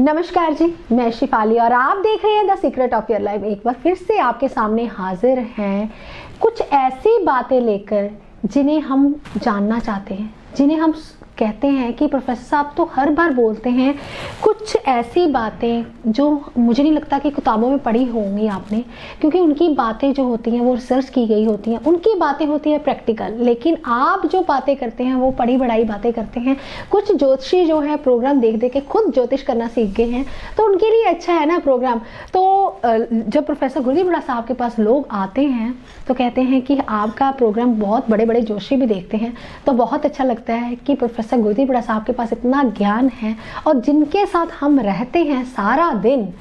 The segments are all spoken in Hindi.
नमस्कार जी, मैं शिफाली और आप देख रहे हैं the secret of your life. एक बार फिर से आपके सामने हाजिर हैं कुछ ऐसी बातें लेकर जिन्हें हम जानना चाहते हैं, जिन्हें हम कहते हैं कि प्रोफेसर साहब तो हर बार बोलते हैं कुछ ऐसी बातें जो मुझे नहीं लगता कि किताबों में पढ़ी होंगी आपने, क्योंकि उनकी बातें जो होती हैं वो रिसर्च की गई होती हैं, उनकी बातें होती हैं प्रैक्टिकल। लेकिन आप जो बातें करते हैं वो पढ़ी बढ़ाई बातें करते हैं। कुछ ज्योतिषी जो है प्रोग्राम देख देख के खुद ज्योतिष करना सीख गए हैं, तो उनके लिए अच्छा है ना प्रोग्राम। तो जब प्रोफेसर गुरदीप बड़ा साहब के पास लोग आते हैं तो कहते हैं कि आपका प्रोग्राम बहुत बड़े बड़े ज्योतिषी भी देखते हैं, तो बहुत अच्छा लगता है कि प्रोफेसर गुरदीप बड़ा साहब के पास इतना ज्ञान है और जिनके साथ हम रहते हैं सारा दिन,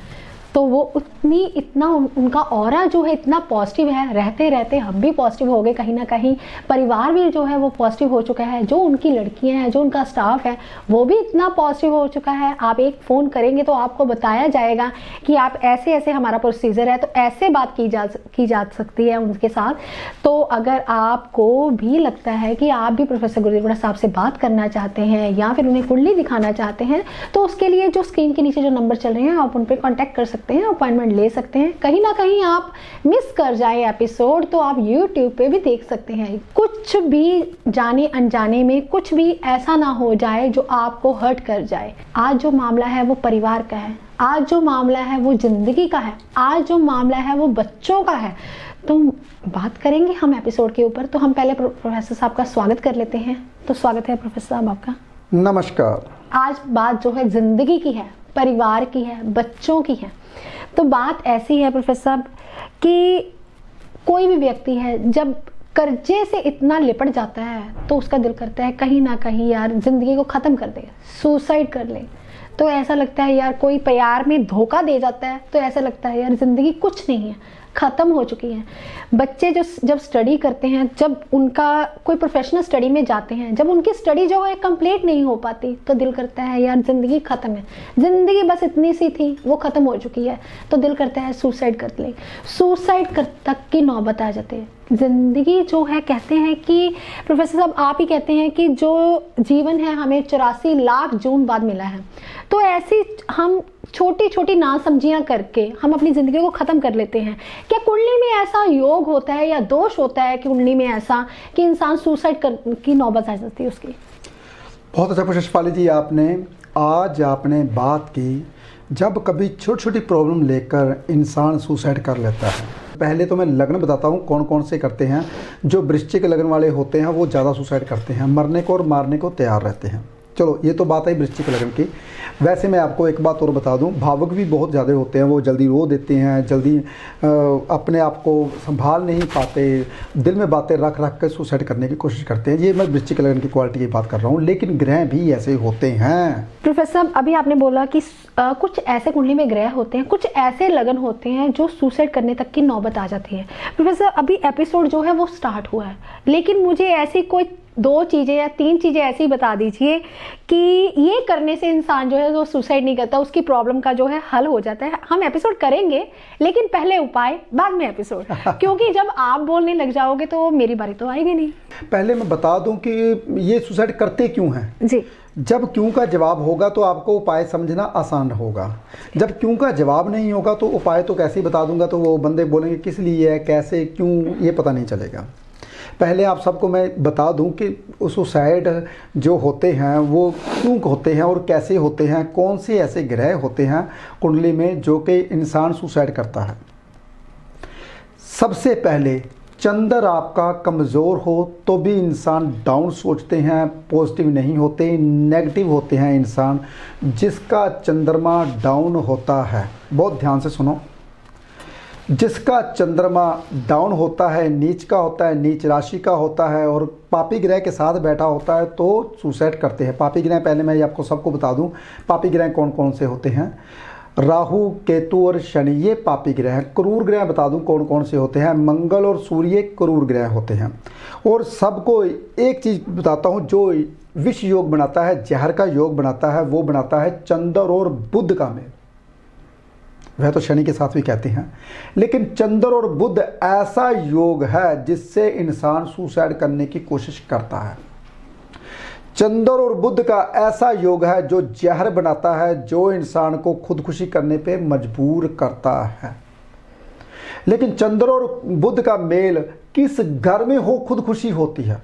तो वो इतना उनका ऑरा जो है इतना पॉजिटिव है। रहते रहते हम भी पॉजिटिव हो गए, कहीं ना कहीं परिवार भी जो है वो पॉजिटिव हो चुका है, जो उनकी लड़कियां हैं, जो उनका स्टाफ है वो भी इतना पॉजिटिव हो चुका है। आप एक फ़ोन करेंगे तो आपको बताया जाएगा कि आप ऐसे ऐसे हमारा प्रोसीजर है, तो ऐसे बात की जा सकती है उनके साथ। तो अगर आपको भी लगता है कि आप भी प्रोफेसर गुरदीप बड़ा साहब से बात करना चाहते हैं या फिर उन्हें कुंडली दिखाना चाहते हैं, तो उसके लिए जो स्क्रीन के नीचे जो नंबर चल रहे हैं आप उन पर कॉन्टैक्ट कर सकते हैं, अपॉइंटमेंट ले सकते हैं। कहीं ना कहीं आप मिस कर जाए एपिसोड तो आप YouTube पे भी देख सकते हैं। कुछ भी जाने अनजाने में कुछ भी ऐसा ना हो जाए जो आपको हर्ट कर जाए। आज जो मामला है वो परिवार का है, आज जो मामला है वो जिंदगी का है, आज जो मामला है वो बच्चों का है। तो बात करेंगे हम एपिसोड के ऊपर। तो हम पहले प्रोफेसर साहब का स्वागत कर लेते हैं। तो स्वागत है प्रोफेसर साहब आपका। नमस्कार। आज बात जो है जिंदगी की है, परिवार की है, बच्चों की है। तो बात ऐसी है प्रोफेसर साहब कि कोई भी व्यक्ति है जब कर्जे से इतना लिपट जाता है तो उसका दिल करता है कहीं ना कहीं यार जिंदगी को ख़त्म कर दे, सुसाइड कर ले। तो ऐसा लगता है यार कोई प्यार में धोखा दे जाता है तो ऐसा लगता है यार जिंदगी कुछ नहीं है, ख़त्म हो चुकी है। बच्चे जो जब स्टडी करते हैं, जब उनका कोई प्रोफेशनल स्टडी में जाते हैं, जब उनकी स्टडी जो है कंप्लीट नहीं हो पाती तो दिल करता है यार ज़िंदगी ख़त्म है, ज़िंदगी बस इतनी सी थी वो ख़त्म हो चुकी है। तो दिल करता है सुसाइड कर ले। सुसाइड कर तक की नौबत आ जाती है। ज़िंदगी जो है कहते हैं कि प्रोफेसर साहब आप ही कहते हैं कि जो जीवन है हमें 84 लाख जून बाद मिला है। तो ऐसी हम छोटी छोटी नासमझियाँ करके हम अपनी ज़िंदगी को ख़त्म कर लेते हैं। क्या कुंडली में ऐसा योग होता है या दोष होता है कि कुंडली में ऐसा कि इंसान सुसाइड की नौबत आ जाती है उसकी? बहुत अच्छा पूछा शिफाली जी आपने। आज आपने बात की जब कभी छोटी छोटी प्रॉब्लम लेकर इंसान सुसाइड कर लेता है। पहले तो मैं लग्न बताता हूँ कौन कौन से करते हैं। जो वृश्चिक लग्न वाले होते हैं वो ज़्यादा सुसाइड करते हैं, मरने को और मारने को तैयार रहते हैं। चलो ये तो बात है वृश्चिक लग्न की। वैसे मैं आपको एक बात और बता दूं, भावुक भी बहुत ज़्यादा होते हैं, वो जल्दी रो देते हैं, जल्दी अपने आप को संभाल नहीं पाते, दिल में बातें रख रख कर सुसाइड करने की कोशिश करते हैं। ये मैं वृश्चिक लग्न की क्वालिटी की बात कर रहा हूँ, लेकिन ग्रह भी ऐसे होते हैं। प्रोफेसर साहब अभी आपने बोला कि कुछ ऐसे कुंडली में ग्रह होते हैं, कुछ ऐसे लगन होते हैं जो सुसाइड करने तक की नौबत आ जाती है। प्रोफेसर अभी एपिसोड जो है वो स्टार्ट हुआ है, लेकिन मुझे ऐसी कोई 2 चीज़ें या 3 चीज़ें ऐसी बता दीजिए कि ये करने से इंसान जो है वो सुसाइड नहीं करता, उसकी प्रॉब्लम का जो है हल हो जाता है। हम एपिसोड करेंगे लेकिन पहले उपाय बाद में एपिसोड, क्योंकि जब आप बोलने लग जाओगे तो मेरी बारी तो आएगी नहीं। पहले मैं बता दूं कि ये सुसाइड करते क्यों हैं जी। जब क्यों का जवाब होगा तो आपको उपाय समझना आसान होगा। जब क्यों का जवाब नहीं होगा तो उपाय तो कैसे ही बता दूंगा, तो वो बंदे बोलेंगे किस लिए है, कैसे, क्यों, ये पता नहीं चलेगा। पहले आप सबको मैं बता दूं कि सुसाइड जो होते हैं वो क्यों होते हैं और कैसे होते हैं, कौन से ऐसे ग्रह होते हैं कुंडली में जो कि इंसान सुसाइड करता है। सबसे पहले चंद्र आपका कमज़ोर हो तो भी इंसान डाउन सोचते हैं, पॉजिटिव नहीं होते, नेगेटिव होते हैं इंसान। जिसका चंद्रमा डाउन होता है, बहुत ध्यान से सुनो, जिसका चंद्रमा डाउन होता है, नीच का होता है, नीच राशि का होता है और पापी ग्रह के साथ बैठा होता है तो सुसाइड करते हैं। पापी ग्रह पहले मैं आपको सबको बता दूं, पापी ग्रह कौन कौन से होते हैं। राहु, केतु और शनि ये पापी ग्रह हैं। क्रूर ग्रह बता दूं कौन कौन से होते हैं। मंगल और सूर्य क्रूर ग्रह होते हैं। और सबको एक चीज़ बताता हूं, जो विष योग बनाता है, जहर का योग बनाता है, वो बनाता है चंद्र और बुध का मेल। वह तो शनि के साथ भी कहते हैं, लेकिन चंद्र और बुध ऐसा योग है जिससे इंसान सुसाइड करने की कोशिश करता है। चंद्र और बुध का ऐसा योग है जो जहर बनाता है, जो इंसान को खुदकुशी करने पे मजबूर करता है। लेकिन चंद्र और बुध का मेल किस घर में हो खुदकुशी होती है।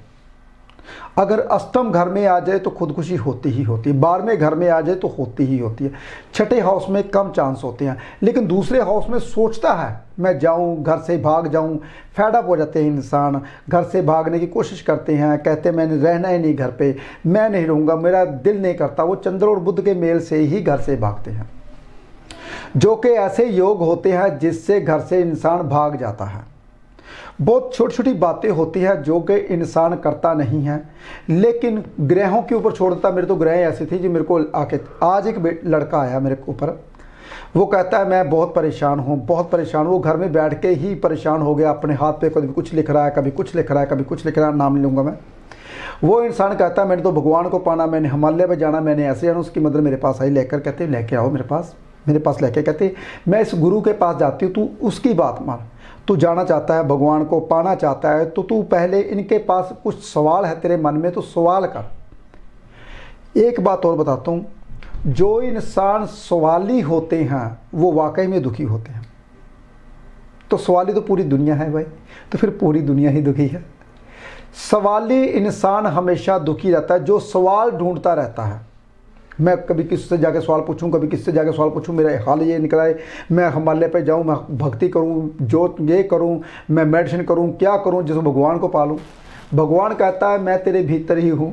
अगर अष्टम घर में आ जाए तो खुदकुशी होती ही होती है, 12वें घर में आ जाए तो होती ही होती है, छठे हाउस में कम चांस होते हैं। लेकिन दूसरे हाउस में सोचता है मैं जाऊं, घर से भाग जाऊं, फेडअप हो जाते हैं इंसान, घर से भागने की कोशिश करते हैं, कहते हैं मैंने रहना ही नहीं घर पे, मैं नहीं रहूँगा, मेरा दिल नहीं करता। वो चंद्र और बुध के मेल से ही घर से भागते हैं, जो कि ऐसे योग होते हैं जिससे घर से इंसान भाग जाता है। बहुत छोटी छोटी बातें होती है जो कि इंसान करता नहीं है, लेकिन ग्रहों के ऊपर छोड़ देता। मेरे तो ग्रह ऐसी थी जी, मेरे को आके आज एक लड़का आया मेरे ऊपर, वो कहता है मैं बहुत परेशान हूँ, बहुत परेशान हूँ। वो घर में बैठ के ही परेशान हो गया, अपने हाथ पे कभी कुछ लिख रहा है, कभी कुछ लिख रहा है, कभी कुछ लिख रहा है, नाम नहीं लूँगा मैं। वो इंसान कहता है मैंने तो भगवान को पाना, मैंने हिमालय पर जाना, मैंने ऐसे जाना। उसकी मदद मेरे पास आई लेकर, कहते लेके आओ मेरे पास लेके, कहते मैं इस गुरु के पास जाती हूँ, तू उसकी बात मान, तू जाना चाहता है, भगवान को पाना चाहता है, तो तू पहले इनके पास कुछ सवाल है तेरे मन में तो सवाल कर। एक बात और बताता हूँ, जो इंसान सवाली होते हैं वो वाकई में दुखी होते हैं। तो सवाली तो पूरी दुनिया है भाई, तो फिर पूरी दुनिया ही दुखी है। सवाली इंसान हमेशा दुखी रहता है, जो सवाल ढूंढता रहता है। मैं कभी किससे जाके सवाल पूछूं, कभी किससे जाके सवाल पूछूं, मेरा हाल ये निकला है, मैं हिमालय पे जाऊं, मैं भक्ति करूं, जो ये करूं, मैं मेडिसिन करूं, क्या करूं जिसमें भगवान को पालूं। भगवान कहता है मैं तेरे भीतर ही हूं,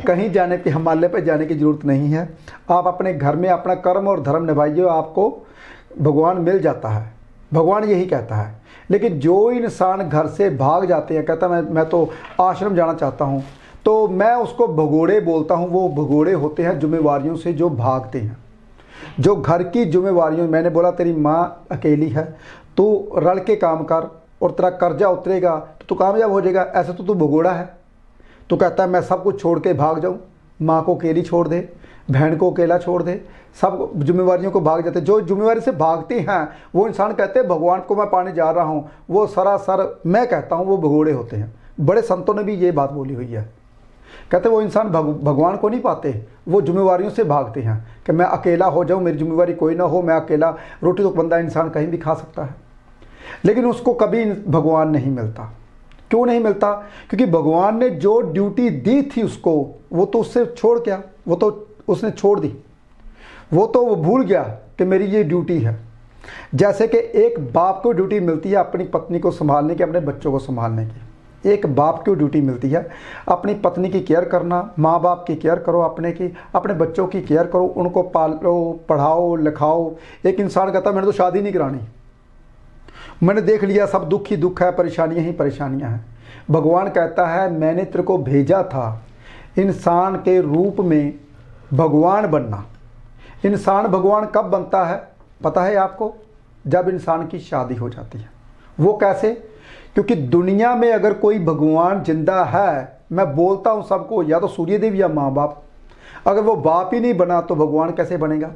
कहीं जाने की, हिमालय पे जाने की ज़रूरत नहीं है। आप अपने घर में अपना कर्म और धर्म निभाइए, आपको भगवान मिल जाता है। भगवान यही कहता है। लेकिन जो इंसान घर से भाग जाते हैं, कहता मैं तो आश्रम जाना चाहता हूँ, तो मैं उसको भगोड़े बोलता हूँ। वो भगोड़े होते हैं जिम्मेवारियों से जो भागते हैं, जो घर की जिम्मेवारियों। मैंने बोला तेरी माँ अकेली है, तू रल के काम कर और तेरा कर्जा उतरेगा तो तू कामयाब हो जाएगा। ऐसे तो तू भगोड़ा है। तो कहता है मैं सब कुछ छोड़ के भाग जाऊँ, माँ को अकेली छोड़ दे, बहन को अकेला छोड़ दे, सब जिम्मेवारियों को भाग जाते। जो जिम्मेवारी से भागते हैं वो इंसान कहते हैं भगवान को मैं पाने जा रहा हूँ, वो सरासर मैं कहता हूँ वो भगोड़े होते हैं। बड़े संतों ने भी ये बात बोली हुई है। कहते वो इंसान भगवान को नहीं पाते, वो जिम्मेवारियों से भागते हैं कि मैं अकेला हो जाऊं, मेरी जिम्मेवारी कोई ना हो, मैं अकेला। रोटी तो बंदा इंसान कहीं भी खा सकता है, लेकिन उसको कभी भगवान नहीं मिलता। क्यों नहीं मिलता? क्योंकि भगवान ने जो ड्यूटी दी थी उसको, वो तो उससे छोड़ गया, वो तो उसने छोड़ दी, वो भूल गया कि मेरी ये ड्यूटी है। जैसे कि एक बाप को ड्यूटी मिलती है अपनी पत्नी को संभालने की, अपने बच्चों को संभालने की। एक बाप की ड्यूटी मिलती है अपनी पत्नी की केयर करना, माँ बाप की केयर करो, अपने बच्चों की केयर करो, उनको पालो, पढ़ाओ, लिखाओ। एक इंसान कहता है मैंने तो शादी नहीं करानी, मैंने देख लिया सब दुख ही दुख है, परेशानियाँ ही परेशानियाँ हैं। भगवान कहता है मैंने तेरे को भेजा था इंसान के रूप में भगवान बनना। इंसान भगवान कब बनता है पता है आपको? जब इंसान की शादी हो जाती है। वो कैसे? क्योंकि दुनिया में अगर कोई भगवान जिंदा है, मैं बोलता हूँ सबको, या तो सूर्यदेव या माँ बाप। अगर वो बाप ही नहीं बना तो भगवान कैसे बनेगा?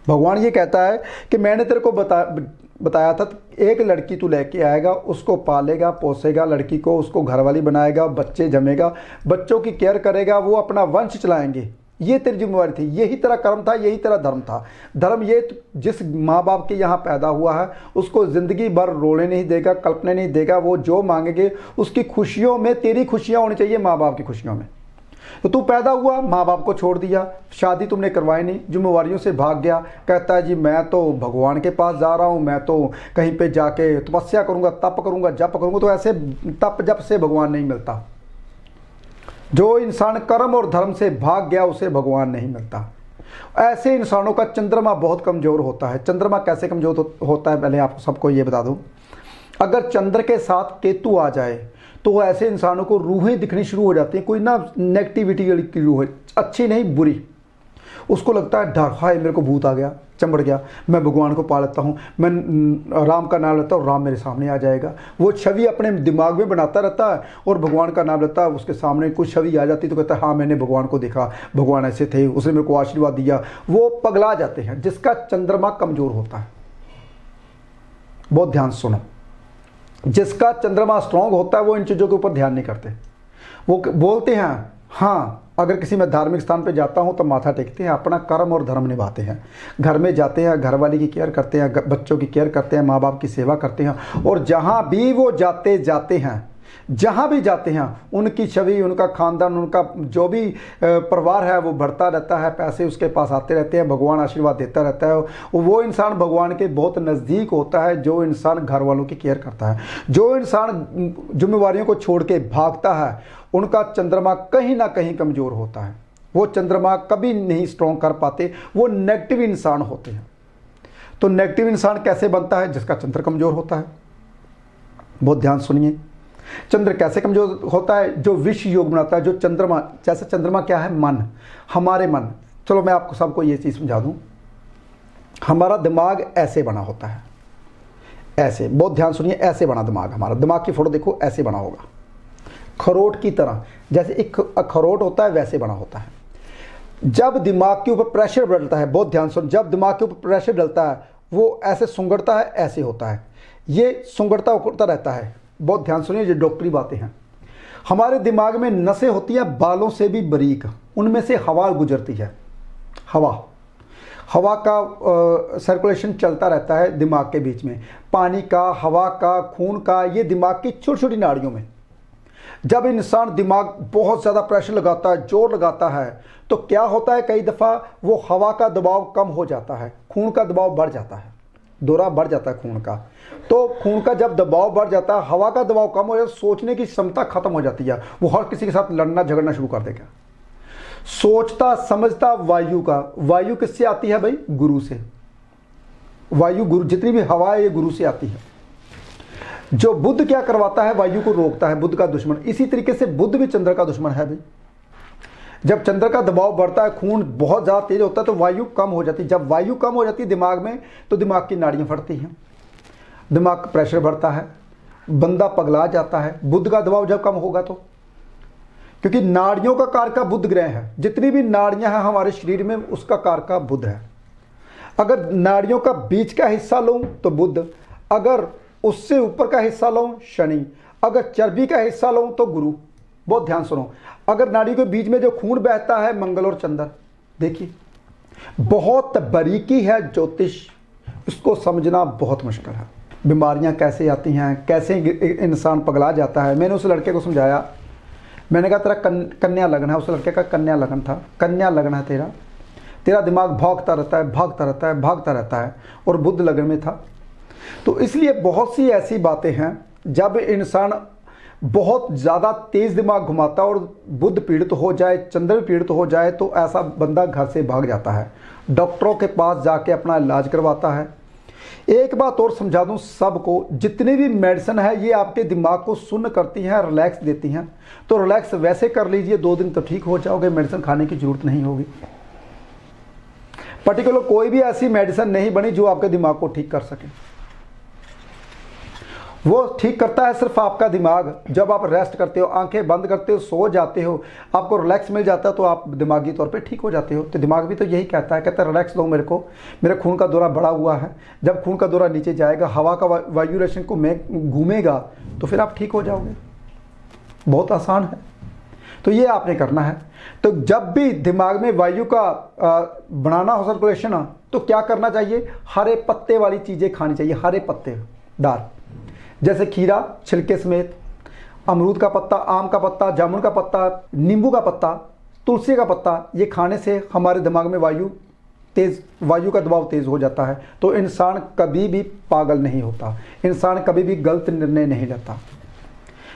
भगवान ये कहता है कि मैंने तेरे को बताया था एक लड़की तू लेके आएगा, उसको पालेगा पोसेगा, लड़की को उसको घरवाली बनाएगा, बच्चे जमेगा, बच्चों की केयर करेगा, वो अपना वंश चलाएंगे। ये तेरी जिम्मेवारी थी, यही तेरा कर्म था, यही तेरा धर्म था। धर्म ये जिस माँ बाप के यहाँ पैदा हुआ है उसको ज़िंदगी भर रोने नहीं देगा, कल्पने नहीं देगा। वो जो मांगेंगे उसकी खुशियों में तेरी खुशियाँ होनी चाहिए, माँ बाप की खुशियों में। तो तू पैदा हुआ, माँ बाप को छोड़ दिया, शादी तुमने करवाई नहीं, जिम्मेवारियों से भाग गया। कहता है जी मैं तो भगवान के पास जा रहा हूँ, मैं तो कहीं पे जाके तपस्या करूँगा, तप करूँगा, जप करूँगा। तो ऐसे तप जप से भगवान नहीं मिलता। जो इंसान कर्म और धर्म से भाग गया उसे भगवान नहीं मिलता। ऐसे इंसानों का चंद्रमा बहुत कमज़ोर होता है। चंद्रमा कैसे कमज़ोर होता है पहले आप सबको ये बता दूं। अगर चंद्र के साथ केतु आ जाए तो ऐसे इंसानों को रूहें दिखनी शुरू हो जाती हैं। कोई ना नेगेटिविटी की रूह है, अच्छी नहीं बुरी, उसको लगता है डर, हाय मेरे को भूत आ गया, चंबड़ गया, मैं भगवान को पा लेता हूँ, मैं राम का नाम लेता हूँ, राम मेरे सामने आ जाएगा। वो छवि अपने दिमाग में बनाता रहता है और भगवान का नाम लेता है, उसके सामने कुछ छवि आ जाती तो कहता है हाँ मैंने भगवान को देखा, भगवान ऐसे थे, उसने मेरे को आशीर्वाद दिया। वो पगला जाते हैं जिसका चंद्रमा कमज़ोर होता है। बहुत ध्यान सुनो, जिसका चंद्रमा स्ट्रांग होता है वो इन चीज़ों के ऊपर ध्यान नहीं करते। वो बोलते हैं हाँ, अगर किसी मैं धार्मिक स्थान पे जाता हूँ तो माथा टेकते हैं, अपना कर्म और धर्म निभाते हैं। घर में जाते हैं, घर वाले की केयर करते हैं, बच्चों की केयर करते हैं, माँ बाप की सेवा करते हैं। और जहाँ भी वो जाते हैं, जहाँ भी जाते हैं, उनकी छवि, उनका खानदान, उनका जो भी परिवार है वो बढ़ता रहता है, पैसे उसके पास आते रहते हैं, भगवान आशीर्वाद देता रहता है। वो इंसान भगवान के बहुत नज़दीक होता है जो इंसान घर वालों की केयर करता है। जो इंसान जिम्मेवारियों को छोड़ के भागता है, उनका चंद्रमा कहीं ना कहीं कमज़ोर होता है। वो चंद्रमा कभी नहीं स्ट्रॉन्ग कर पाते, वो नेगेटिव इंसान होते हैं। तो नेगेटिव इंसान कैसे बनता है? जिसका चंद्र कमज़ोर होता है। बहुत ध्यान सुनिए, चंद्र कैसे कमजोर होता है? जो विष योग बनाता है, जो चंद्रमा, जैसे चंद्रमा क्या है? मन, हमारे मन। चलो मैं आपको सबको ये चीज़ समझा दूं। हमारा दिमाग ऐसे बना होता है, ऐसे, बहुत ध्यान सुनिए, ऐसे बना दिमाग। हमारा दिमाग की फोटो देखो, ऐसे बना होगा, खरोट की तरह। जैसे एक अखरोट होता है वैसे बना होता है। जब दिमाग के ऊपर प्रेशर डलता है, बहुत ध्यान सुन, जब दिमाग के ऊपर प्रेशर डलता है वो ऐसे सुंगड़ता है, ऐसे होता है, ये सुंगड़ता उकड़ता रहता है। बहुत ध्यान सुनिए, ये डॉक्टरी बातें हैं। हमारे दिमाग में नसें होती हैं बालों से भी बारीक, उनमें से हवा गुजरती है। हवा का सर्कुलेशन चलता रहता है दिमाग के बीच में, पानी का, हवा का, खून का, ये दिमाग की छोटी छोटी नाड़ियों में। जब इंसान दिमाग बहुत ज़्यादा प्रेशर लगाता है, जोर लगाता है, तो क्या होता है? कई दफ़ा वो हवा का दबाव कम हो जाता है, खून का दबाव बढ़ जाता है, दौरा बढ़ जाता है खून का। तो खून का जब दबाव बढ़ जाता है, हवा का दबाव कम हो जाता है, सोचने की क्षमता खत्म हो जाती है। वो हर किसी के साथ लड़ना झगड़ना शुरू कर देगा। सोचता समझता वायु किससे आती है भाई? गुरु से। वायु, गुरु, जितनी भी हवा है ये गुरु से आती है। जो बुध क्या करवाता है? वायु को रोकता है, बुध का दुश्मन। इसी तरीके से बुध भी चंद्र का दुश्मन है भाई। जब चंद्र का दबाव बढ़ता है, खून बहुत ज़्यादा तेज होता है, तो वायु कम हो जाती है। जब वायु कम हो जाती है दिमाग में, तो दिमाग की नाड़ियाँ फटती हैं, दिमाग का प्रेशर बढ़ता है, बंदा पगला जाता है। बुध का दबाव जब कम होगा तो, क्योंकि नाड़ियों का कारक बुध ग्रह है। जितनी भी नाड़ियाँ हैं हमारे शरीर में, उसका कारक बुध है। अगर नाड़ियों का बीच का हिस्सा लूँ तो बुध, अगर उससे ऊपर का हिस्सा लूँ शनि, अगर चर्बी का हिस्सा लूँ तो गुरु। बहुत ध्यान सुनो, अगर नाड़ी के बीच में जो खून बहता है, मंगल और चंद्र। देखिए, बहुत बारीकी है ज्योतिष, इसको समझना बहुत मुश्किल है। बीमारियां कैसे आती हैं, कैसे इंसान पगला जाता है। मैंने उस लड़के को समझाया, मैंने कहा तेरा कन्या लगन है। उस लड़के का कन्या लगन था। कन्या लगन है तेरा दिमाग भागता रहता है, भागता रहता है, भागता रहता है, और बुध लगन में था। तो इसलिए बहुत सी ऐसी बातें हैं, जब इंसान बहुत ज़्यादा तेज़ दिमाग घुमाता है और बुध पीड़ित हो जाए, चंद्र पीड़ित हो जाए, तो ऐसा बंदा घर से भाग जाता है, डॉक्टरों के पास जाके अपना इलाज करवाता है। एक बात और समझा दूं सबको, जितनी भी मेडिसिन है ये आपके दिमाग को सुन्न करती हैं, रिलैक्स देती हैं। तो रिलैक्स वैसे कर लीजिए, 2 दिन तो ठीक हो जाओगे, मेडिसिन खाने की जरूरत नहीं होगी। पर्टिकुलर कोई भी ऐसी मेडिसिन नहीं बनी जो आपके दिमाग को ठीक कर सके। वो ठीक करता है सिर्फ आपका दिमाग। जब आप रेस्ट करते हो, आंखें बंद करते हो, सो जाते हो, आपको रिलैक्स मिल जाता है, तो आप दिमागी तौर पे ठीक हो जाते हो। तो दिमाग भी तो यही कहता है रिलैक्स दो मेरे को, मेरे खून का दौरा बढ़ा हुआ है। जब खून का दौरा नीचे जाएगा, हवा का वायुरेशन को में घूमेगा, तो फिर आप ठीक हो जाओगे। बहुत आसान है। तो ये आपने करना है। तो जब भी दिमाग में वायु का बनाना हो सर्कुलेशन, तो क्या करना चाहिए? हरे पत्ते वाली चीज़ें खानी चाहिए, हरे पत्तेदार, जैसे खीरा छिलके समेत, अमरूद का पत्ता, आम का पत्ता, जामुन का पत्ता, नींबू का पत्ता, तुलसी का पत्ता। ये खाने से हमारे दिमाग में वायु का दबाव तेज हो जाता है। तो इंसान कभी भी पागल नहीं होता, इंसान कभी भी गलत निर्णय नहीं लेता।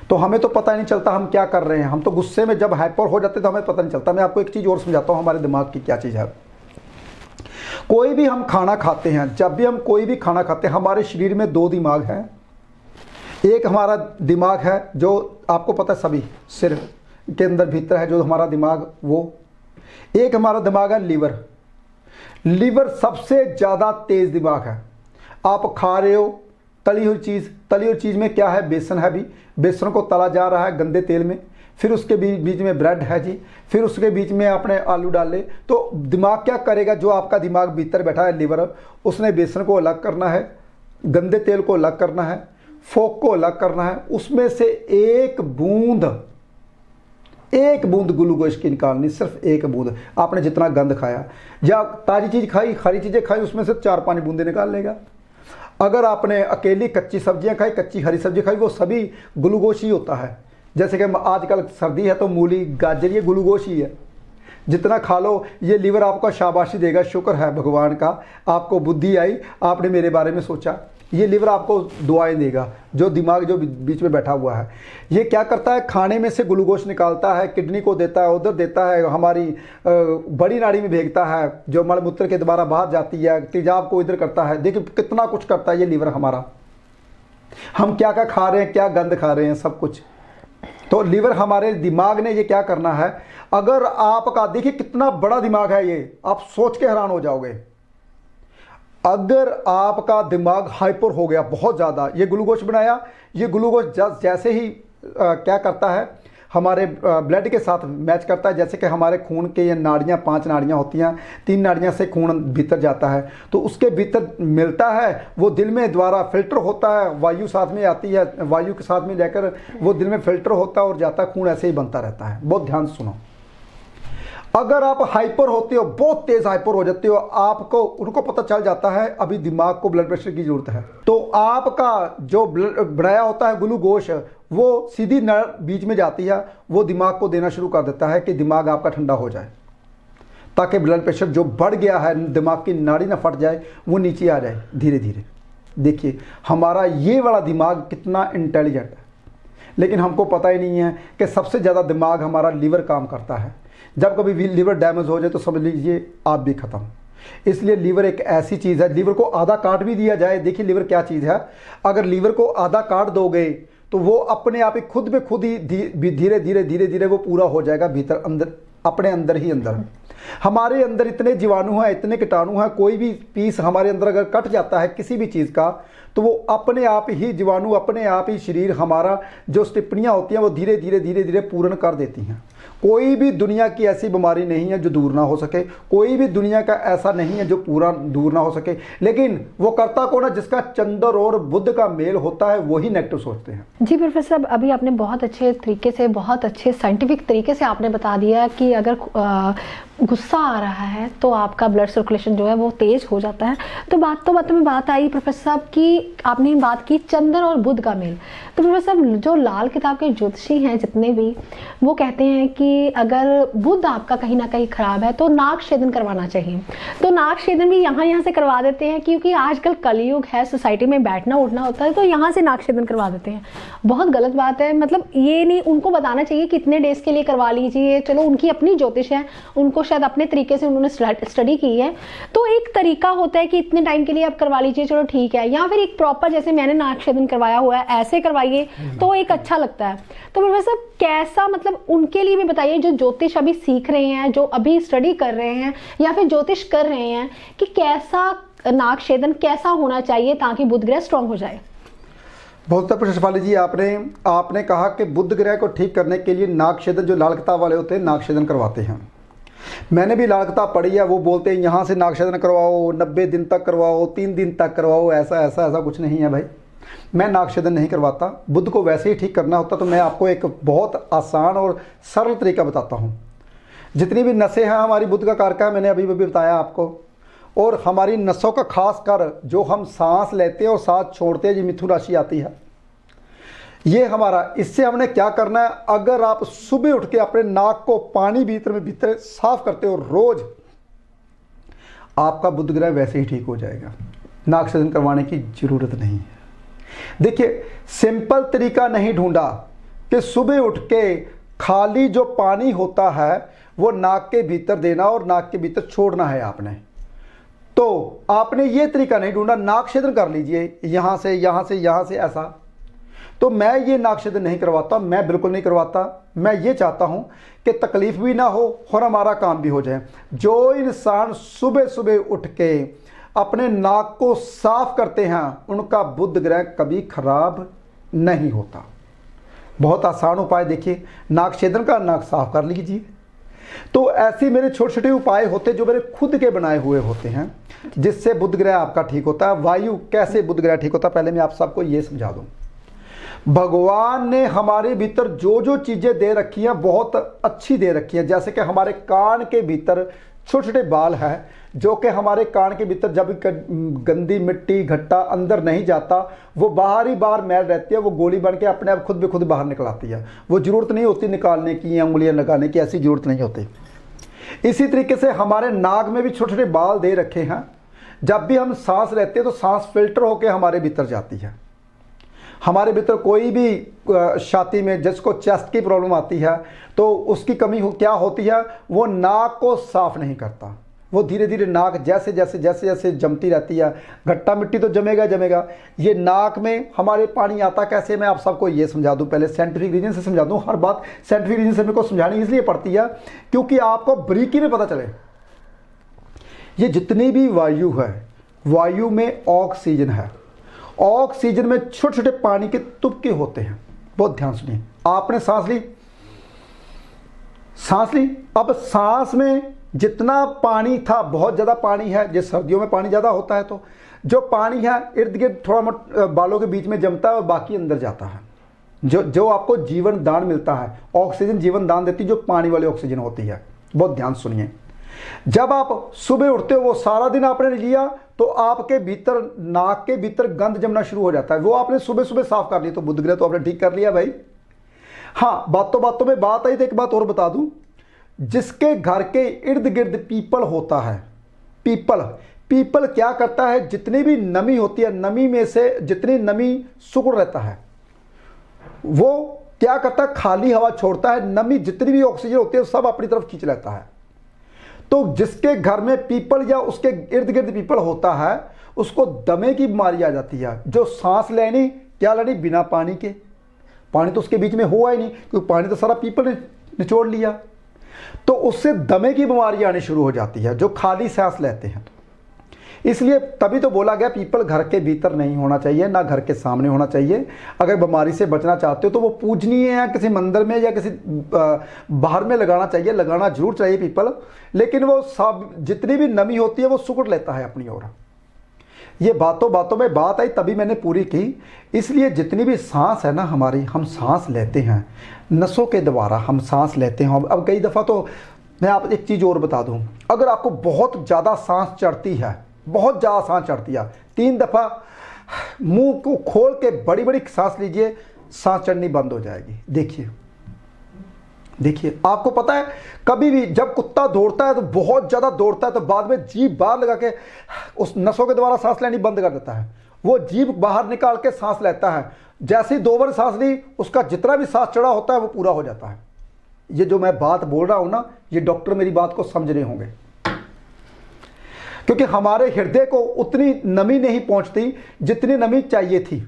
तो हमें तो पता ही नहीं चलता हम क्या कर रहे हैं। हम तो गुस्से में जब हाइपर हो जाते तो हमें पता नहीं चलता। मैं आपको एक चीज़ और समझाता हूँ, हमारे दिमाग की क्या चीज़ है। कोई भी हम खाना खाते हैं, जब भी हम कोई भी खाना खाते हैं, हमारे शरीर में 2 दिमाग हैं। एक हमारा दिमाग है जो आपको पता है, सभी सिर के अंदर भीतर है जो हमारा दिमाग, वो एक हमारा दिमाग है लीवर सबसे ज़्यादा तेज़ दिमाग है। आप खा रहे हो तली हुई चीज़ में क्या है? बेसन है। भी बेसन को तला जा रहा है गंदे तेल में, फिर उसके बीच में ब्रेड है जी, फिर उसके बीच में आपने आलू डाले। तो दिमाग क्या करेगा? जो आपका दिमाग भीतर बैठा है लीवर, उसने बेसन को अलग करना है, गंदे तेल को अलग करना है, फोक को अलग करना है। उसमें से एक बूंद एक बूंद ग्लूकोज की निकालनी, सिर्फ एक बूंद। आपने जितना गंद खाया या ताज़ी चीज़ खाई, हरी चीज़ें खाई, उसमें से 4-5 बूंदे निकाल लेगा। अगर आपने अकेली कच्ची सब्जियां खाई, कच्ची हरी सब्जी खाई, वो सभी ग्लूकोज ही होता है। जैसे कि आजकल सर्दी है तो मूली, गाजर, ये ग्लूकोज ही है। जितना खा लो, ये लीवर आपका शाबाशी देगा, शुक्र है भगवान का, आपको बुद्धि आई, आपने मेरे बारे में सोचा। ये लीवर आपको दुआएं देगा। जो दिमाग जो बीच में बैठा हुआ है, ये क्या करता है, खाने में से ग्लूकोज निकालता है, किडनी को देता है, उधर देता है, हमारी बड़ी नाड़ी में भेजता है, जो मलमूत्र के द्वारा बाहर जाती है, तेजाब को इधर करता है। देखिए कितना कुछ करता है ये लीवर हमारा। हम क्या क्या खा रहे हैं, क्या गंद खा रहे हैं, सब कुछ। तो लीवर हमारे दिमाग ने ये क्या करना है, अगर आपका, देखिए कितना बड़ा दिमाग है ये, आप सोच के हैरान हो जाओगे। अगर आपका दिमाग हाइपर हो गया बहुत ज़्यादा, ये ग्लूकोज बनाया, ये ग्लूकोज जैसे ही क्या करता है, हमारे ब्लड के साथ मैच करता है। जैसे कि हमारे खून के ये नाड़ियाँ, 5 नाड़ियाँ होती हैं, 3 नाड़ियाँ से खून भीतर जाता है, तो उसके भीतर मिलता है, वो दिल में द्वारा फिल्टर होता है, वायु साथ में आती है, वायु के साथ में लेकर वो दिल में फिल्टर होता है और जाता है, खून ऐसे ही बनता रहता है। बहुत ध्यान से सुनो। अगर आप हाइपर होते हो, बहुत तेज हाइपर हो जाते हो, आपको उनको पता चल जाता है अभी दिमाग को ब्लड प्रेशर की जरूरत है, तो आपका जो बनाया होता है ग्लूकोज, वो सीधी नर बीच में जाती है, वो दिमाग को देना शुरू कर देता है कि दिमाग आपका ठंडा हो जाए, ताकि ब्लड प्रेशर जो बढ़ गया है, दिमाग की नाड़ी ना फट जाए, वो नीचे आ जाए धीरे धीरे। देखिए हमारा ये वाला दिमाग कितना इंटेलिजेंट है, लेकिन हमको पता ही नहीं है कि सबसे ज़्यादा दिमाग हमारा लीवर काम करता है। जब कभी भी लीवर डैमेज हो जाए तो समझ लीजिए आप भी खत्म। इसलिए लीवर एक ऐसी चीज़ है, लीवर को आधा काट भी दिया जाए, देखिए लीवर क्या चीज़ है, अगर लीवर को आधा काट दोगे तो वो अपने आप ही खुद में खुद ही धीरे धीरे धीरे धीरे वो पूरा हो जाएगा भीतर, अंदर, अपने अंदर ही अंदर। हमारे अंदर इतने जीवाणु हैं, इतने कीटाणु हैं, कोई भी पीस हमारे अंदर अगर कट जाता है किसी भी चीज़ का, तो वो अपने आप ही जीवाणु, अपने आप ही शरीर हमारा जो टिप्पणियाँ होती हैं वो धीरे धीरे धीरे धीरे पूर्ण कर देती हैं। कोई भी दुनिया की ऐसी बीमारी नहीं है जो दूर ना हो सके, कोई भी दुनिया का ऐसा नहीं है जो पूरा दूर ना हो सके, लेकिन वो करता कौन है, जिसका चंद्र और बुध का मेल होता है वही नेगेटिव सोचते हैं। जी प्रोफेसर साहब, अभी आपने बहुत अच्छे तरीके से, बहुत अच्छे साइंटिफिक तरीके से आपने बता दिया कि अगर गुस्सा आ रहा है तो आपका ब्लड सर्कुलेशन जो है वो तेज हो जाता है। तो बात में बात आई प्रोफेसर साहब कि आपने बात की चंद्र और बुध का मेल। तो प्रोफेसर साहब, जो लाल किताब के ज्योतिषी हैं जितने भी, वो कहते हैं कि अगर बुध आपका कहीं ना कहीं खराब है तो नाक छेदन करवाना चाहिए। तो नाक छेदन भी यहाँ से करवा देते हैं, क्योंकि आजकल कलयुग है, सोसाइटी में बैठना उठना होता है, तो यहाँ से नाक छेदन करवा देते हैं। बहुत गलत बात है। मतलब ये नहीं, उनको बताना चाहिए कि इतने डेज के लिए करवा लीजिए, चलो उनकी अपनी ज्योतिष है, उनको शायद अपने तरीके से उन्होंने स्टडी की है, तो एक तरीका होता है कि इतने टाइम के लिए आप करवा लीजिए, चलो ठीक है। या फिर एक प्रॉपर, जैसे मैंने नाक छेदन करवाया हुआ है, ऐसे करवाइए तो एक अच्छा लगता है। तो प्रोफेसर कैसा, मतलब उनके लिए भी बताइए जो ज्योतिष अभी सीख रहे हैं, जो अभी स्टडी कर रहे हैं या फिर ज्योतिष कर रहे हैं, कि कैसा नाक छेदन कैसा होना चाहिए ताकि बुध ग्रह स्ट्रांग हो जाए। बहुत अच्छा शिफाली जी, आपने कहा कि बुध ग्रह को ठीक करने के लिए नाक छेदन, जो लाल किताब वाले होते हैं नाक छेदन करवाते हैं। मैंने भी लाल किताब पढ़ी है, वो बोलते हैं यहाँ से नाक छेदन करवाओ, 90 दिन तक करवाओ, 3 दिन तक करवाओ, ऐसा कुछ नहीं है भाई। मैं नाक छेदन नहीं करवाता। बुध को वैसे ही ठीक करना होता तो मैं आपको एक बहुत आसान और सरल तरीका बताता हूँ। जितनी भी नसें हैं हमारी, बुध का कारक है, मैंने अभी बताया आपको। और हमारी नसों का खास कर जो हम सांस लेते हैं और सांस छोड़ते हैं, ये मिथुन राशि आती है, ये हमारा, इससे हमने क्या करना है, अगर आप सुबह उठ के अपने नाक को पानी भीतर साफ करते हो रोज, आपका बुध ग्रह वैसे ही ठीक हो जाएगा। नाक छेदन करवाने की जरूरत नहीं है। देखिए सिंपल तरीका नहीं ढूंढा कि सुबह उठ के खाली जो पानी होता है वो नाक के भीतर देना और नाक के भीतर छोड़ना है आपने। तो आपने ये तरीका नहीं ढूंढा, नाक छेदन कर लीजिए यहाँ से यहाँ से यहाँ से ऐसा। तो मैं ये नाक छेदन नहीं करवाता, मैं बिल्कुल नहीं करवाता। मैं ये चाहता हूँ कि तकलीफ भी ना हो और हमारा काम भी हो जाए। जो इंसान सुबह सुबह उठ के अपने नाक को साफ करते हैं उनका बुध ग्रह कभी खराब नहीं होता। बहुत आसान उपाय, देखिए नाक छेदन का, नाक साफ कर लीजिए। तो ऐसे मेरे छोटे छोटे उपाय होते जो मेरे खुद के बनाए हुए होते हैं, जिससे बुध ग्रह आपका ठीक होता है। वायु कैसे बुध ग्रह ठीक होता है, पहले मैं आप सबको ये समझा दूं। भगवान ने हमारे भीतर जो जो चीज़ें दे रखी हैं बहुत अच्छी दे रखी हैं। जैसे कि हमारे कान के भीतर छोटे छोटे बाल हैं, जो कि हमारे कान के भीतर जब गंदी मिट्टी घट्टा अंदर नहीं जाता, वो बाहर ही बाहर मैल रहती है, वो गोली बन के अपने आप खुद ब खुद बाहर निकल आती है। वो ज़रूरत नहीं होती निकालने की या उंगलियां लगाने की, ऐसी ज़रूरत नहीं होती। इसी तरीके से हमारे नाक में भी छोटे छोटे बाल दे रखे हैं। जब भी हम सांस लेते हैं तो सांस फिल्टर होकर हमारे भीतर जाती है। हमारे भीतर कोई भी छाती में जिसको चेस्ट की प्रॉब्लम आती है तो उसकी कमी क्या होती है, वो नाक को साफ नहीं करता। वो धीरे धीरे नाक जैसे जैसे जैसे जैसे जमती रहती है, घट्टा मिट्टी तो जमेगा जमेगा। ये नाक में हमारे पानी आता कैसे, मैं आप सबको ये समझा दूं, पहले साइंटिफिक रीजन से समझा दूं। हर बात साइंटिफिक रीजन से मेरे को समझानी इसलिए पड़ती है क्योंकि आपको बारीकी में पता चले। ये जितनी भी वायु है, वायु में ऑक्सीजन है। ऑक्सीजन में छोटे छोटे पानी के तुबके होते हैं। बहुत ध्यान सुनिए। आपने सांस ली, सांस ली, अब सांस में जितना पानी था, बहुत ज़्यादा पानी है, जिस सर्दियों में पानी ज़्यादा होता है तो जो पानी है इर्द गिर्द थोड़ा मोटा बालों के बीच में जमता है और बाकी अंदर जाता है। जो आपको जीवन दान मिलता है, ऑक्सीजन जीवन दान देती है, जो पानी वाली ऑक्सीजन होती है। बहुत ध्यान सुनिए। जब आप सुबह उठते हो, वो सारा दिन आपने लिया तो आपके भीतर नाक के भीतर गंद जमना शुरू हो जाता है। वो आपने सुबह सुबह साफ कर ली तो बुध ग्रह तो आपने ठीक कर लिया भाई। हाँ, बातों बातों में बात आई तो एक बात और बता दूं, जिसके घर के इर्द गिर्द पीपल होता है, पीपल क्या करता है, जितनी भी नमी होती है, नमी में से जितनी नमी सुकड़ रहता है, वो क्या करता है, खाली हवा छोड़ता है। नमी जितनी भी ऑक्सीजन होती है सब अपनी तरफ खींच लेता है। तो जिसके घर में पीपल या उसके इर्द गिर्द पीपल होता है, उसको दमे की बीमारी आ जाती है। जो सांस लेनी, क्या लेनी, बिना पानी के। पानी तो उसके बीच में हुआ ही नहीं क्योंकि पानी तो सारा पीपल ने निचोड़ लिया। तो उससे दमे की बीमारी आनी शुरू हो जाती है, जो खाली सांस लेते हैं। इसलिए तभी तो बोला गया पीपल घर के भीतर नहीं होना चाहिए, ना घर के सामने होना चाहिए। अगर बीमारी से बचना चाहते हो तो वो पूजनीय है, किसी मंदिर में या किसी बाहर में लगाना चाहिए, लगाना जरूर चाहिए पीपल। लेकिन वो सब जितनी भी नमी होती है वो सुकड़ लेता है अपनी ओर। ये बातों बातों में बात आई तभी मैंने पूरी की। इसलिए जितनी भी सांस है ना हमारी, हम सांस लेते हैं नसों के द्वारा, हम सांस लेते हैं। अब कई दफ़ा तो मैं आप एक चीज़ और बता दूं, अगर आपको बहुत ज़्यादा सांस चढ़ती है, बहुत ज़्यादा सांस चढ़ती है, 3 दफ़ा मुंह को खोल के बड़ी बड़ी सांस लीजिए, सांस चढ़नी बंद हो जाएगी। देखिए आपको पता है कभी भी जब कुत्ता दौड़ता है तो बहुत ज़्यादा दौड़ता है तो बाद में जीभ बाहर लगा के उस नसों के द्वारा सांस लेनी बंद कर देता है। वो जीभ बाहर निकाल के सांस लेता है। जैसे ही 2 बार सांस ली, उसका जितना भी सांस चढ़ा होता है वो पूरा हो जाता है। ये जो मैं बात बोल रहा हूं ना, ये डॉक्टर मेरी बात को समझ रहे होंगे, क्योंकि हमारे हृदय को उतनी नमी नहीं पहुंचती जितनी नमी चाहिए थी।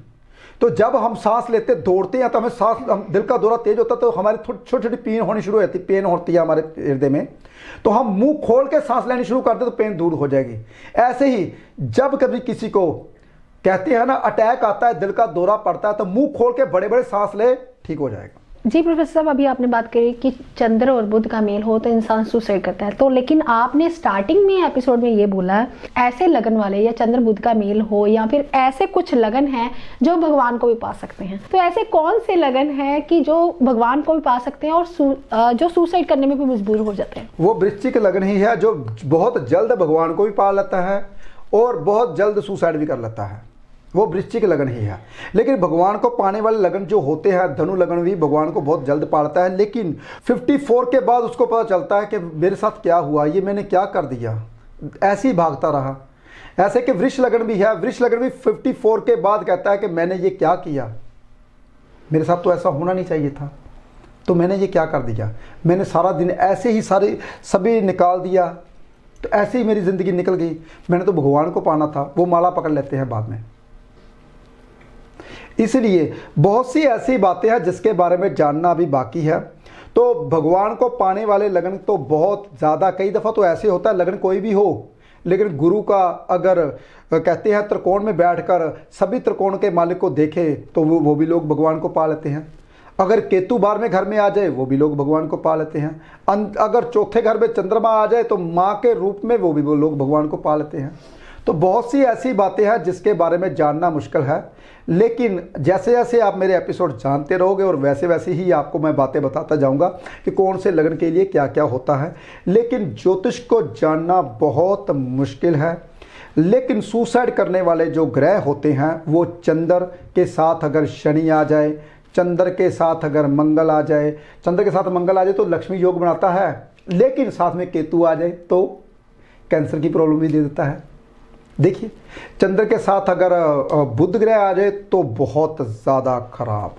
तो जब हम सांस लेते दौड़ते हैं तो हमें हम दिल का दौरा तेज होता है तो हमारी छोटी छोटी पेन होनी शुरू हो जाती है, पेन होती है हमारे हृदय में। तो हम मुंह खोल के सांस लेनी शुरू करते तो पेन दूर हो जाएगी। ऐसे ही जब कभी किसी को कहते हैं ना अटैक आता है, दिल का दौरा पड़ता है, तो मुंह खोल के बड़े बड़े सांस ले, ठीक हो जाएगा। जी प्रोफेसर साहब, अभी आपने बात करी कि चंद्र और बुध का मेल हो तो इंसान सुसाइड करता है, तो लेकिन आपने स्टार्टिंग में एपिसोड में ये बोला ऐसे लगन वाले या चंद्र बुध का मेल हो या फिर ऐसे कुछ लगन हैं जो भगवान को भी पा सकते हैं, तो ऐसे कौन से लगन हैं कि जो भगवान को भी पा सकते हैं और जो सुसाइड करने में भी मजबूर हो जाते हैं? वो वृश्चिक लगन ही है जो बहुत जल्द भगवान को भी पा लेता है और बहुत जल्द सुसाइड भी कर लेता है। वो वृश्चिक लगन ही है। लेकिन भगवान को पाने वाले लगन जो होते हैं, धनु लगन भी भगवान को बहुत जल्द पालता है, लेकिन 54 के बाद उसको पता चलता है कि मेरे साथ क्या हुआ, ये मैंने क्या कर दिया, ऐसे ही भागता रहा। ऐसे कि वृष लगन भी है, वृष लगन भी 54 के बाद कहता है कि मैंने ये क्या किया, मेरे साथ तो ऐसा होना नहीं चाहिए था, तो मैंने ये क्या कर दिया, मैंने सारा दिन ऐसे ही सभी निकाल दिया, तो ऐसे ही मेरी ज़िंदगी निकल गई, मैंने तो भगवान को पाना था। वो माला पकड़ लेते हैं बाद में। इसलिए बहुत सी ऐसी बातें हैं जिसके बारे में जानना अभी बाकी है। तो भगवान को पाने वाले लगन तो बहुत ज़्यादा, कई दफ़ा तो ऐसे होता है लगन कोई भी हो, लेकिन गुरु का अगर कहते हैं त्रिकोण में बैठकर सभी त्रिकोण के मालिक को देखे तो वो भी लोग भगवान को पा लेते हैं। अगर केतु बार में घर में आ जाए वो भी लोग भगवान को पा लेते हैं। अगर चौथे घर में चंद्रमा आ जाए तो माँ के रूप में वो लोग भगवान को पा लेते हैं। तो बहुत सी ऐसी बातें हैं जिसके बारे में जानना मुश्किल है, लेकिन जैसे जैसे आप मेरे एपिसोड जानते रहोगे और वैसे वैसे ही आपको मैं बातें बताता जाऊंगा कि कौन से लगन के लिए क्या क्या होता है। लेकिन ज्योतिष को जानना बहुत मुश्किल है। लेकिन सुसाइड करने वाले जो ग्रह होते हैं वो चंद्र के साथ अगर शनि आ जाए, चंद्र के साथ अगर मंगल आ जाए, चंद्र के साथ मंगल आ जाए तो लक्ष्मी योग बनाता है, लेकिन साथ में केतु आ जाए तो कैंसर की प्रॉब्लम भी दे देता है। देखिए, चंद्र के साथ अगर बुध ग्रह आ जाए तो बहुत ज़्यादा खराब।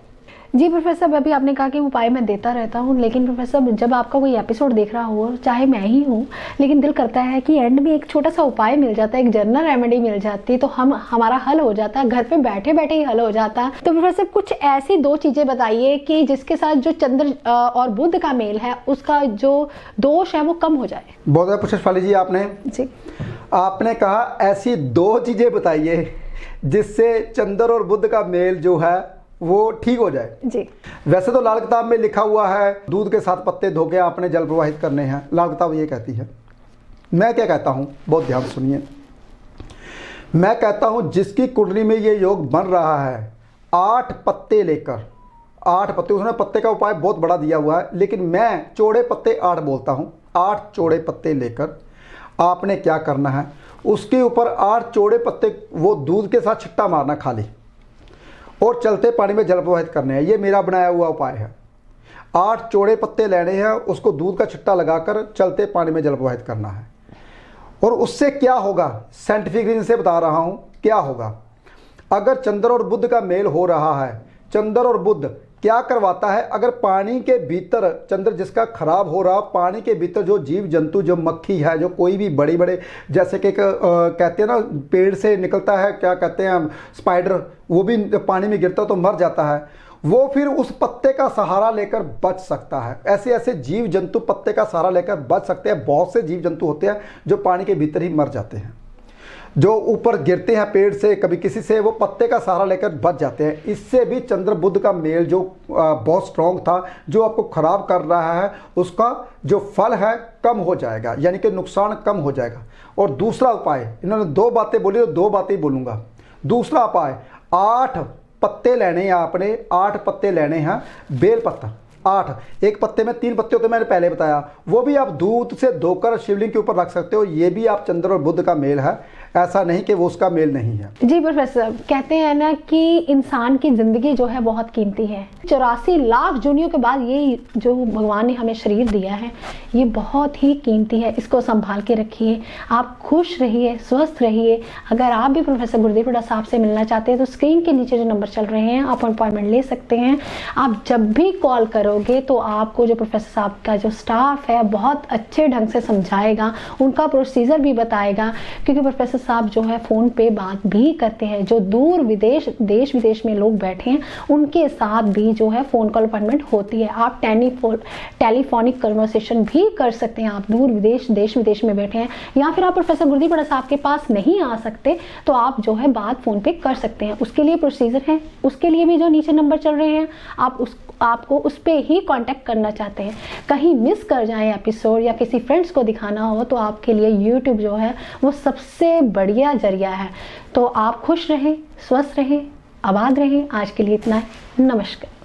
जी प्रोफेसर साहब, अभी आपने कहा कि उपाय मैं देता रहता हूँ, लेकिन प्रोफेसर साहब जब आपका कोई एपिसोड देख रहा हो, चाहे मैं ही हूँ, लेकिन दिल करता है कि एंड में एक छोटा सा उपाय मिल जाता है, एक जनरल रेमेडी मिल जाती है तो हमारा हल हो जाता है, घर पे बैठे बैठे ही हल हो जाता है। तो प्रोफेसर साहब कुछ ऐसी 2 चीज़ें बताइए कि जिसके साथ जो चंद्र और बुध का मेल है उसका जो दोष है वो कम हो जाए। बहुत बहुत पुष्पाली जी, आपने कहा ऐसी 2 चीज़ें बताइए जिससे चंद्र और बुध का मेल जो है वो ठीक हो जाए। जी। वैसे तो लाल किताब में लिखा हुआ है दूध के साथ पत्ते धो के आपने जल प्रवाहित करने हैं, लाल किताब ये कहती है। मैं क्या कहता हूँ, बहुत ध्यान सुनिए। मैं कहता हूँ जिसकी कुंडली में ये योग बन रहा है, 8 पत्ते लेकर, 8 पत्ते, उसने पत्ते का उपाय बहुत बड़ा दिया हुआ है, लेकिन मैं चौड़े पत्ते 8 बोलता हूँ। 8 चौड़े पत्ते लेकर आपने क्या करना है, उसके ऊपर 8 चौड़े पत्ते वो दूध के साथ छिट्टा मारना खाली, और चलते पानी में जल प्रवाहित करने हैं। ये मेरा बनाया हुआ उपाय है। 8 चौड़े पत्ते लेने हैं, उसको दूध का छिट्टा लगाकर चलते पानी में जल प्रवाहित करना है। और उससे क्या होगा, साइंटिफिक रीजन से बता रहा हूं क्या होगा। अगर चंद्र और बुध का मेल हो रहा है, चंद्र और बुध क्या करवाता है, अगर पानी के भीतर चंद्र जिसका खराब हो रहा, पानी के भीतर जो जीव जंतु, जो मक्खी है, जो कोई भी बड़े बड़े जैसे कि कहते हैं ना पेड़ से निकलता है, क्या कहते हैं स्पाइडर, वो भी पानी में गिरता तो मर जाता है, वो फिर उस पत्ते का सहारा लेकर बच सकता है। ऐसे ऐसे जीव जंतु पत्ते का सहारा लेकर बच सकते हैं। बहुत से जीव जंतु होते हैं जो पानी के भीतर ही मर जाते हैं, जो ऊपर गिरते हैं पेड़ से, कभी किसी से, वो पत्ते का सहारा लेकर बच जाते हैं। इससे भी चंद्र बुध का मेल जो बहुत स्ट्रॉन्ग था, जो आपको खराब कर रहा है, उसका जो फल है कम हो जाएगा, यानी कि नुकसान कम हो जाएगा। और दूसरा उपाय, इन्होंने 2 बातें बोली तो 2 बातें ही बोलूँगा। दूसरा उपाय, 8 पत्ते लेने हैं आपने, 8 पत्ते लेने हैं बेल पत्ता, 8, एक पत्ते में 3 पत्ते होते मैंने पहले बताया, वो भी आप दूध से धोकर शिवलिंग के ऊपर रख सकते हो। ये भी आप चंद्र और बुध का मेल है, ऐसा नहीं कि वो उसका मेल नहीं है। जी प्रोफेसर, कहते हैं ना कि इंसान की जिंदगी जो है बहुत कीमती है। 84 लाख जूनियों के बाद ये जो भगवान ने हमें शरीर दिया है ये बहुत ही कीमती है, इसको संभाल के रखिए। आप खुश रहिए, स्वस्थ रहिए। अगर आप भी प्रोफेसर गुरुदेव हुड्डा साहब से मिलना चाहते हैं तो स्क्रीन के नीचे जो नंबर चल रहे हैं आप अपॉइंटमेंट ले सकते हैं। आप जब भी कॉल करोगे तो आपको जो प्रोफेसर साहब का जो स्टाफ है बहुत अच्छे ढंग से समझाएगा, उनका प्रोसीजर भी बताएगा, क्योंकि प्रोफेसर साहब जो है फ़ोन पे बात भी करते हैं। जो दूर विदेश, देश विदेश में लोग बैठे हैं उनके साथ भी जो है फ़ोन कॉल अपॉइंटमेंट होती है। आप टेलीफोनिक कन्वर्सेशन भी कर सकते हैं। आप दूर विदेश, देश विदेश में बैठे हैं, या फिर आप प्रोफेसर गुरुदेव हुड्डा साहब के पास नहीं आ सकते तो आप जो है बात फ़ोन पे कर सकते हैं। उसके लिए प्रोसीजर है, उसके लिए भी जो नीचे नंबर चल रहे हैं आपको उस पर ही कांटेक्ट करना चाहते हैं। कहीं मिस कर जाएं एपिसोड या किसी फ्रेंड्स को दिखाना हो तो आपके लिए यूट्यूब जो है वो सबसे बढ़िया जरिया है। तो आप खुश रहें, स्वस्थ रहें, आबाद रहें। आज के लिए इतना है। नमस्कार।